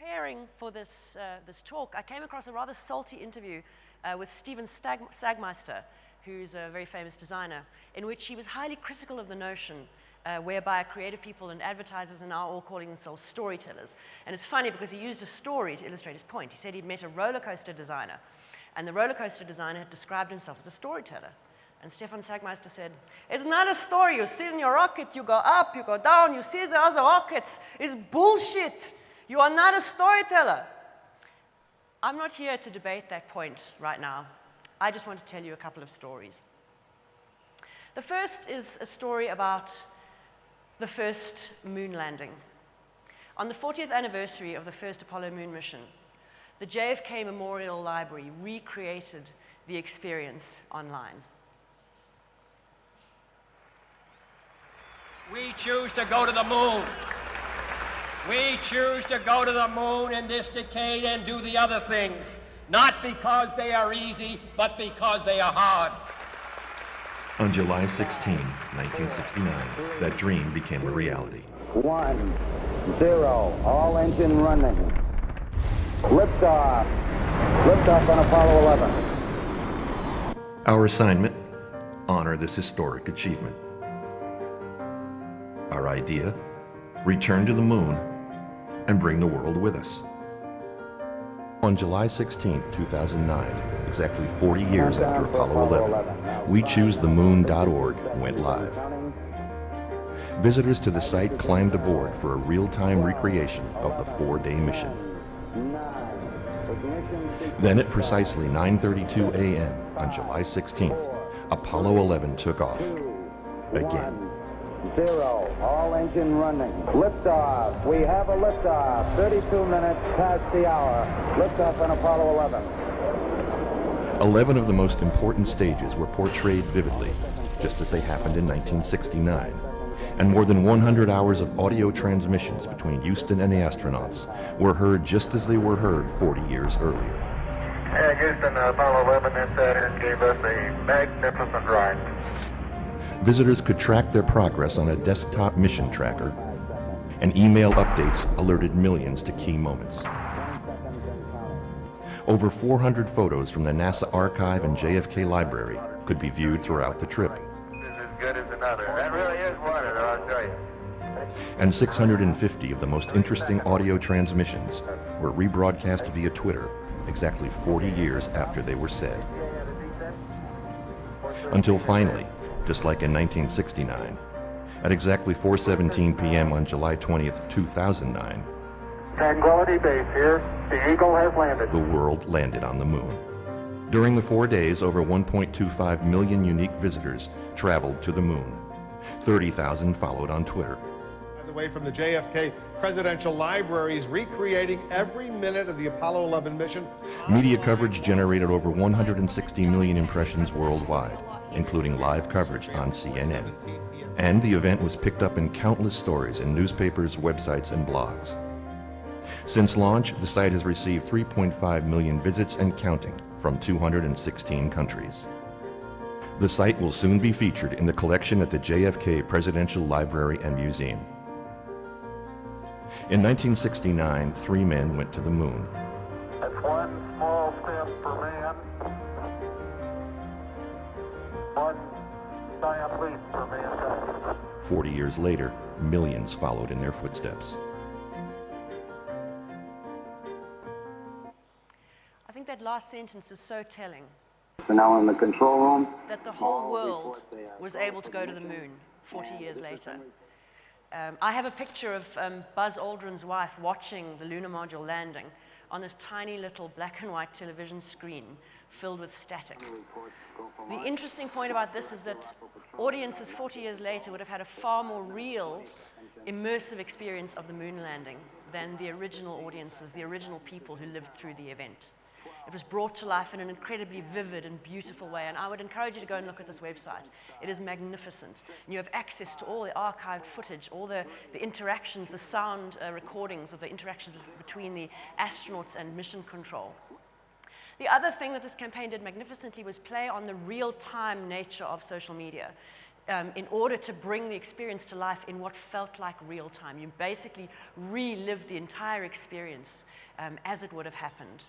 preparing for this talk, I came across a rather salty interview with Steven Stagmeister, who's a very famous designer, in which he was highly critical of the notion whereby creative people and advertisers are now all calling themselves storytellers. And it's funny because he used a story to illustrate his point. He said he'd met a roller coaster designer, and the roller coaster designer had described himself as a storyteller. And Stefan Sagmeister said, "It's not a story. You sit in your rocket, you go up, you go down, you see the other rockets. It's bullshit. You are not a storyteller." I'm not here to debate that point right now. I just want to tell you a couple of stories. The first is a story about the first moon landing. On the 40th anniversary of the first Apollo moon mission, the JFK Memorial Library recreated the experience online. We choose to go to the moon. We choose to go to the moon in this decade and do the other things, not because they are easy, but because they are hard. On July 16, 1969, that dream became a reality. 1, 0, all engine running. Liftoff. Liftoff on Apollo 11. Our assignment, honor this historic achievement. Our idea, return to the moon and bring the world with us. On July 16, 2009, exactly 40 years after Apollo 11, WeChooseTheMoon.org went live. Visitors to the site climbed aboard for a real-time recreation of the 4-day mission. Then at precisely 9:32 a.m. on July 16th, Apollo 11 took off again. 0, all engine running. Liftoff. We have a liftoff. 32 minutes past the hour. Liftoff on Apollo 11. 11 of the most important stages were portrayed vividly, just as they happened in 1969. And more than 100 hours of audio transmissions between Houston and the astronauts were heard just as they were heard 40 years earlier. Yeah, Houston, Apollo 11 and gave us a magnificent ride. Visitors could track their progress on a desktop mission tracker, and email updates alerted millions to key moments. Over 400 photos from the NASA archive and JFK library could be viewed throughout the trip. This is as good as another. That really is one, I'll tell you. And 650 of the most interesting audio transmissions were rebroadcast via Twitter exactly 40 years after they were said. Until finally, just like in 1969, at exactly 4:17 p.m. on July 20th, 2009, Tranquility Base here. The Eagle has landed. the world landed on the moon. During the 4 days, over 1.25 million unique visitors traveled to the moon. 30,000 followed on Twitter. By the way, from the JFK Presidential Library is recreating every minute of the Apollo 11 mission. Media coverage generated over 160 million impressions worldwide, including live coverage on CNN. And the event was picked up in countless stories in newspapers, websites, and blogs. Since launch, the site has received 3.5 million visits and counting from 216 countries. The site will soon be featured in the collection at the JFK Presidential Library and Museum. In 1969, 3 men went to the moon. That's one small step for man, one giant leap for mankind. 40 years later, millions followed in their footsteps. I think that last sentence is so telling, So now in the control room. that the whole world was able to go to the moon 40 years later. I have a picture of Buzz Aldrin's wife watching the lunar module landing on this tiny little black and white television screen filled with static. The interesting point about this is that audiences 40 years later would have had a far more real, immersive experience of the moon landing than the original audiences, the original people who lived through the event. It was brought to life in an incredibly vivid and beautiful way, and I would encourage you to go and look at this website. It is magnificent. And you have access to all the archived footage, all the interactions, the sound recordings of the interactions between the astronauts and mission control. The other thing that this campaign did magnificently was play on the real-time nature of social media. in order to bring the experience to life in what felt like real time. You basically relived the entire experience as it would have happened.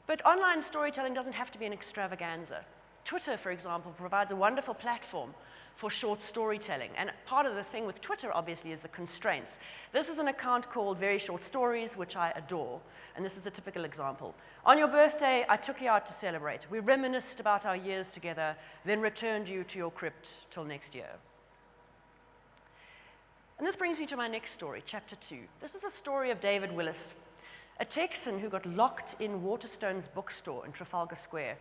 But online storytelling doesn't have to be an extravaganza. Twitter, for example, provides a wonderful platform for short storytelling. And part of the thing with Twitter, obviously, is the constraints. This is an account called Very Short Stories, which I adore. And this is a typical example. On your birthday, I took you out to celebrate. We reminisced about our years together, then returned you to your crypt till next year. And this brings me to my next story, chapter 2. This is the story of David Willis, a Texan who got locked in Waterstone's bookstore in Trafalgar Square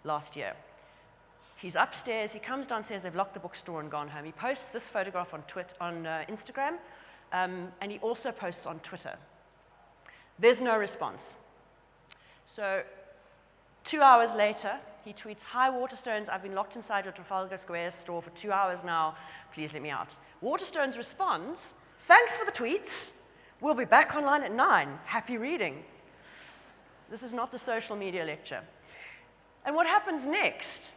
last year. He's upstairs, he comes downstairs, they've locked the bookstore and gone home. He posts this photograph on Instagram, and he also posts on Twitter. There's no response. So 2 hours later, he tweets, "Hi Waterstones, I've been locked inside your Trafalgar Square store for 2 hours now, please let me out." Waterstones responds, "Thanks for the tweets, we'll be back online at 9, happy reading." This is not the social media lecture. And what happens next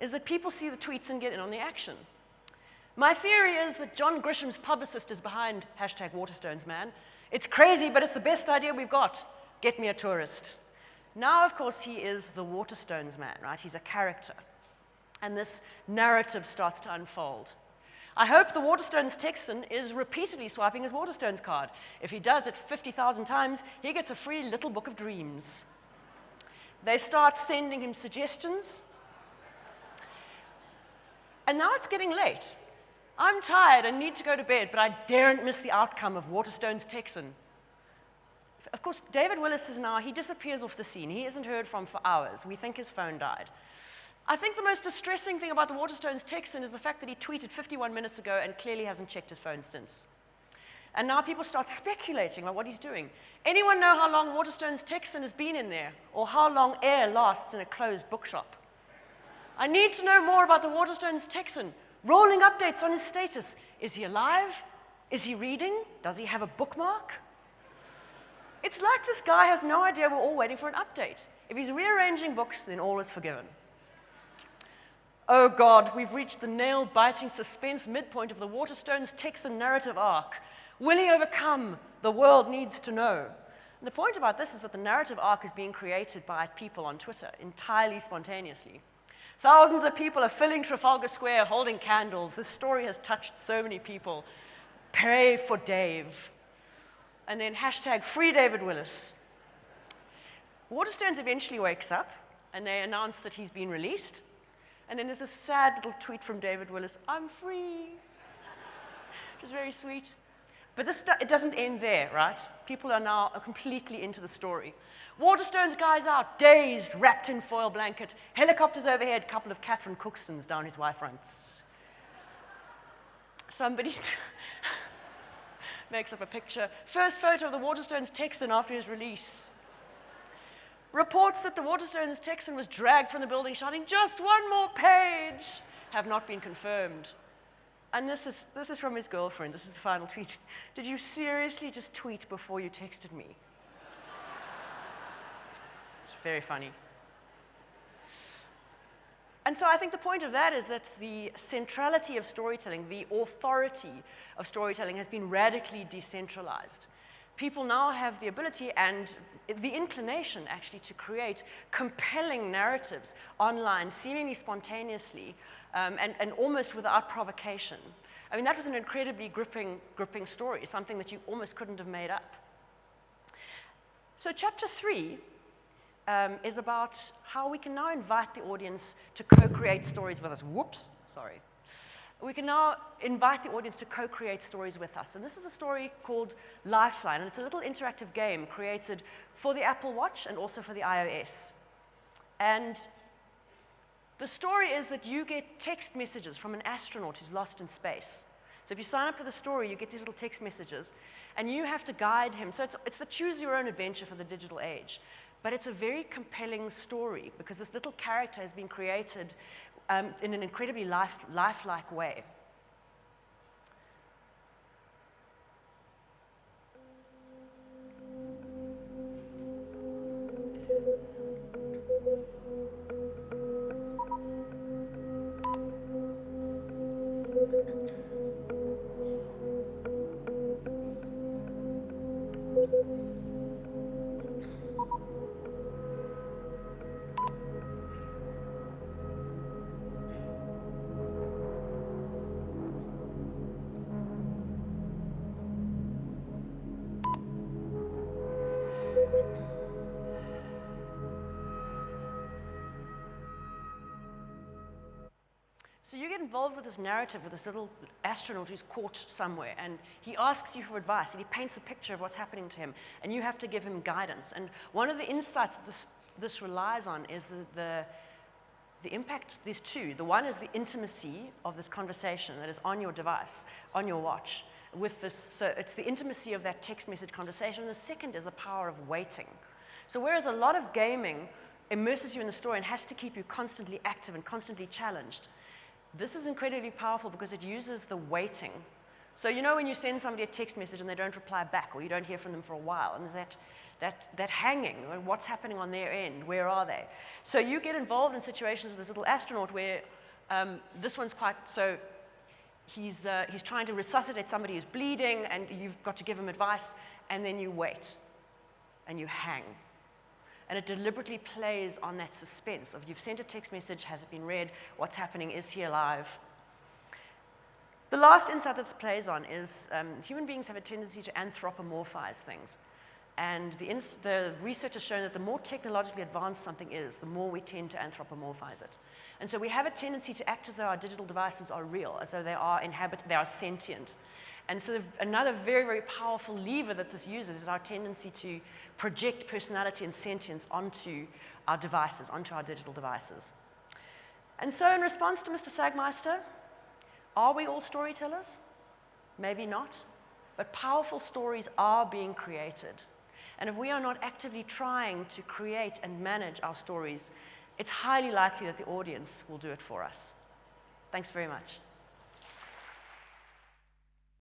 is that people see the tweets and get in on the action. My theory is that John Grisham's publicist is behind #Waterstones, It's crazy, but it's the best idea we've got. Get me a tourist. Now, of course, he is the Waterstones man, right? He's a character. And this narrative starts to unfold. I hope the Waterstones Texan is repeatedly swiping his Waterstones card. If he does it 50,000 times, he gets a free little book of dreams. They start sending him suggestions. And now it's getting late. I'm tired and need to go to bed, but I daren't miss the outcome of Waterstones Texan. Of course, David Willis is now, he disappears off the scene. He isn't heard from for hours. We think his phone died. I think the most distressing thing about the Waterstones Texan is the fact that he tweeted 51 minutes ago and clearly hasn't checked his phone since. And now people start speculating about what he's doing. Anyone know how long Waterstones Texan has been in there? Or how long air lasts in a closed bookshop? I need to know more about the Waterstones Texan. Rolling updates on his status. Is he alive? Is he reading? Does he have a bookmark? It's like this guy has no idea we're all waiting for an update. If he's rearranging books, then all is forgiven. Oh God, we've reached the nail-biting suspense midpoint of the Waterstones Texan narrative arc. Will he overcome? The world needs to know. And the point about this is that the narrative arc is being created by people on Twitter, entirely spontaneously. Thousands of people are filling Trafalgar Square holding candles. This story has touched so many people. Pray for Dave. And then #free David Willis. Waterstones eventually wakes up and they announce that he's been released. And then there's a sad little tweet from David Willis, "I'm free," which is very sweet. But it doesn't end there, right? People are now completely into the story. Waterstones guy's out, dazed, wrapped in foil blanket, helicopters overhead, couple of Catherine Cooksons down his Y fronts. Somebody makes up a picture. First photo of the Waterstones Texan after his release. Reports that the Waterstones Texan was dragged from the building shouting, "Just one more page," have not been confirmed. And this is from his girlfriend. This is the final tweet. "Did you seriously just tweet before you texted me?" It's very funny. And so I think the point of that is that the centrality of storytelling, the authority of storytelling has been radically decentralized. People now have the ability and the inclination, actually, to create compelling narratives online, seemingly spontaneously, and almost without provocation. I mean, that was an incredibly gripping story, something that you almost couldn't have made up. So chapter 3 is about how we can now invite the audience to co-create stories with us. Whoops, sorry. We can now invite the audience to co-create stories with us. And this is a story called Lifeline, and it's a little interactive game created for the Apple Watch and also for the iOS. And the story is that you get text messages from an astronaut who's lost in space. So if you sign up for the story, you get these little text messages, and you have to guide him. So it's the choose-your-own-adventure for the digital age. But it's a very compelling story because this little character has been created in an incredibly lifelike way. So you get involved with this narrative with this little astronaut who's caught somewhere, and he asks you for advice, and he paints a picture of what's happening to him, and you have to give him guidance. And one of the insights that this relies on is the impact. There's two. The one is the intimacy of this conversation that is on your device, on your watch, with this. So it's the intimacy of that text message conversation. And the second is the power of waiting. So whereas a lot of gaming immerses you in the story and has to keep you constantly active and constantly challenged, this is incredibly powerful because it uses the waiting. So you know when you send somebody a text message and they don't reply back, or you don't hear from them for a while, and there's that hanging, what's happening on their end, where are they? So you get involved in situations with this little astronaut where this one's quite, so he's trying to resuscitate somebody who's bleeding, and you've got to give him advice, and then you wait, and you hang. And it deliberately plays on that suspense of you've sent a text message, has it been read, what's happening, is he alive? The last insight that plays on is human beings have a tendency to anthropomorphize things. And the research has shown that the more technologically advanced something is, the more we tend to anthropomorphize it. And so we have a tendency to act as though our digital devices are real, as though they are sentient. And so another very, very powerful lever that this uses is our tendency to project personality and sentience onto our devices, onto our digital devices. And so in response to Mr. Sagmeister, are we all storytellers? Maybe not, but powerful stories are being created. And if we are not actively trying to create and manage our stories, it's highly likely that the audience will do it for us. Thanks very much.